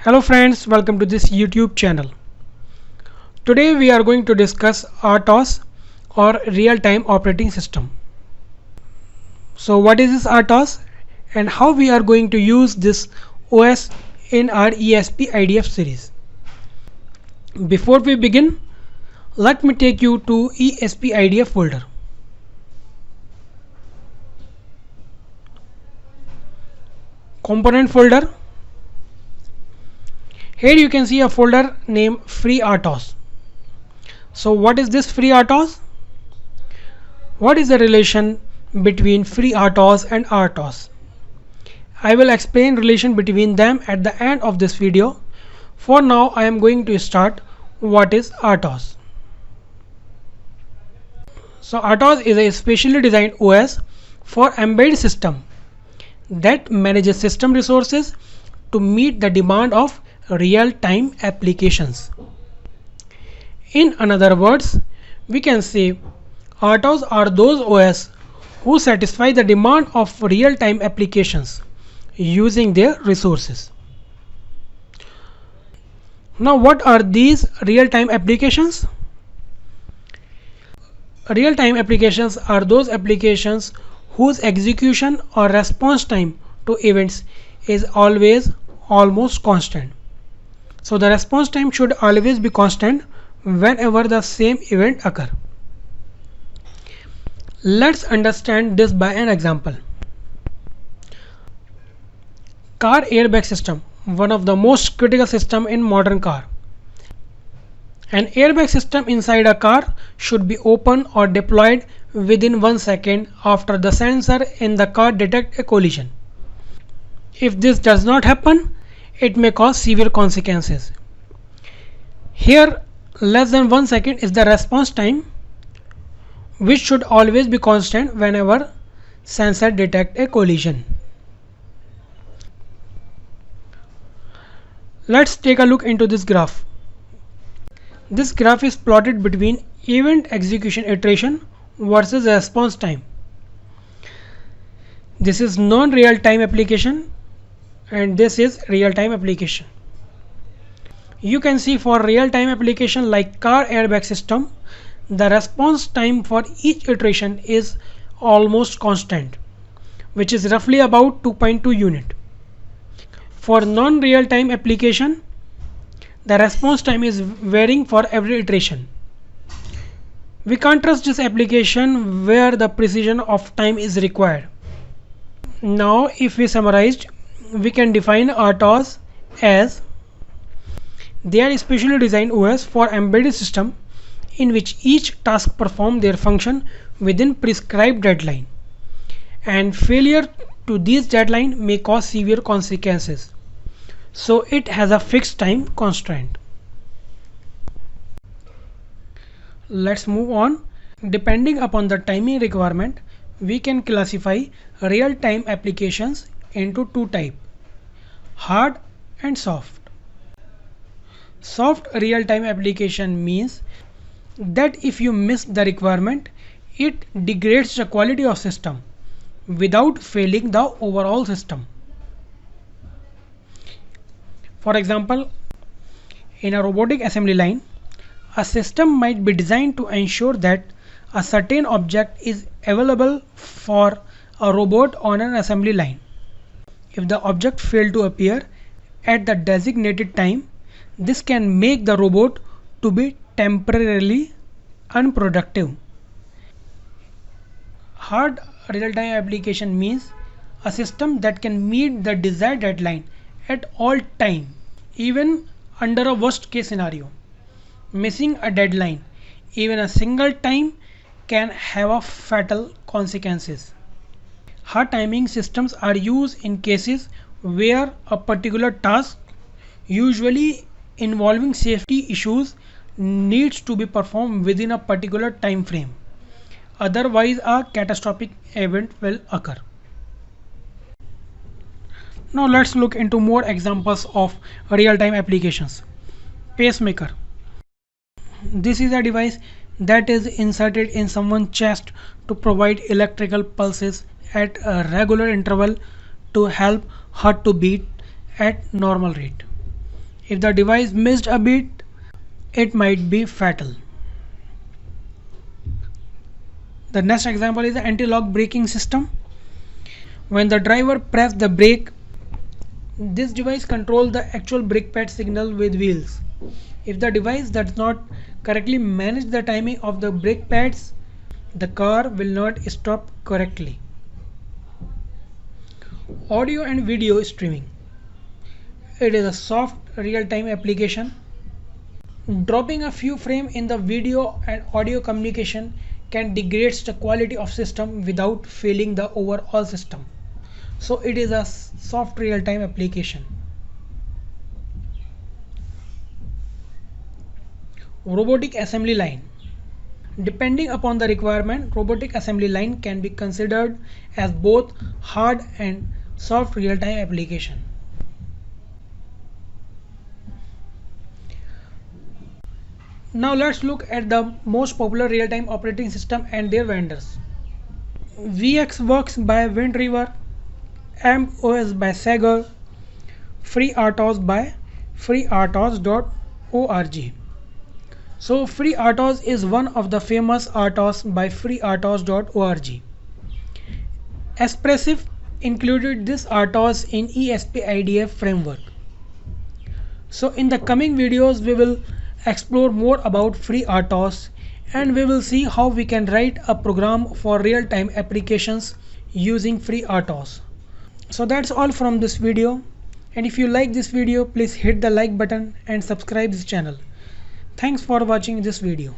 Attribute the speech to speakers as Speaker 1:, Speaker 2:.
Speaker 1: Hello friends, welcome to this YouTube channel. Today we are going to discuss RTOS or real-time operating system. So what is this RTOS and how we are going to use this OS in our ESP IDF series. Before we begin, let me take you to ESP IDF folder. Component folder. Here you can see a folder named FreeRTOS. So what is this FreeRTOS? What is the relation between FreeRTOS and RTOS? I will explain relation between them at the end of this video. For now I am going to start what is RTOS. So RTOS is a specially designed OS for embedded system that manages system resources to meet the demand of real-time applications. In other words, we can say RTOS are those OS who satisfy the demand of real-time applications using their resources. Now what are these real-time applications? Real-time applications are those applications whose execution or response time to events is almost constant. So the response time should always be constant whenever the same event occurs. Let's understand this by an example. Car airbag system, one of the most critical systems in modern car. An airbag system inside a car should be opened or deployed within 1 second after the sensor in the car detects a collision. If this does not happen, it may cause severe consequences. Here, less than 1 second is the response time, which should always be constant whenever sensor detects a collision. Let's take a look into this graph. This graph is plotted between event execution iteration versus response time. This is non-real-time application and this is real-time application. You can see for real-time application like car airbag system, the response time for each iteration is almost constant, which is roughly about 2.2 unit. For non-real-time application, the response time is varying for every iteration. We can't trust this application where the precision of time is required. Now if we summarized, we can define RTOS as they are specially designed OS for embedded system in which each task performs their function within prescribed deadline, and failure to these deadline may cause severe consequences. So it has a fixed time constraint. Let's move on. Depending upon the timing requirement, we can classify real-time applications into two types: hard and soft. Soft real-time application means that if you miss the requirement, it degrades the quality of system without failing the overall system. For example, in a robotic assembly line, a system might be designed to ensure that a certain object is available for a robot on an assembly line. If the object fails to appear at the designated time, this can make the robot to be temporarily unproductive. Hard real-time application means a system that can meet the desired deadline at all time, even under a worst case scenario. Missing a deadline even a single time can have a fatal consequences. Hard timing systems are used in cases where a particular task, usually involving safety issues, needs to be performed within a particular time frame. Otherwise, a catastrophic event will occur. Now let's look into more examples of real-time applications. Pacemaker. This is a device that is inserted in someone's chest to provide electrical pulses at a regular interval to help heart to beat at normal rate. If the device missed a beat, it might be fatal. The next example is the anti-lock braking system. When the driver presses the brake, this device controls the actual brake pad signal with wheels. If the device does not correctly manage the timing of the brake pads, the car will not stop correctly. Audio and video streaming. It is a soft real-time application. Dropping a few frames in the video and audio communication can degrade the quality of system without failing the overall system. So it is a soft real-time application. Robotic assembly line. Depending upon the requirement, robotic assembly line can be considered as both hard and soft real-time application. Now let's look at the most popular real-time operating system and their vendors. VxWorks by Wind River, AmpOS by Sager, FreeRTOS by freertos.org. So FreeRTOS is one of the famous RTOS by freertos.org. Espressif included this RTOS in ESP-IDF framework. So in the coming videos we will explore more about FreeRTOS and we will see how we can write a program for real-time applications using FreeRTOS. So that's all from this video, and if you like this video, please hit the like button and subscribe this channel. Thanks for watching this video.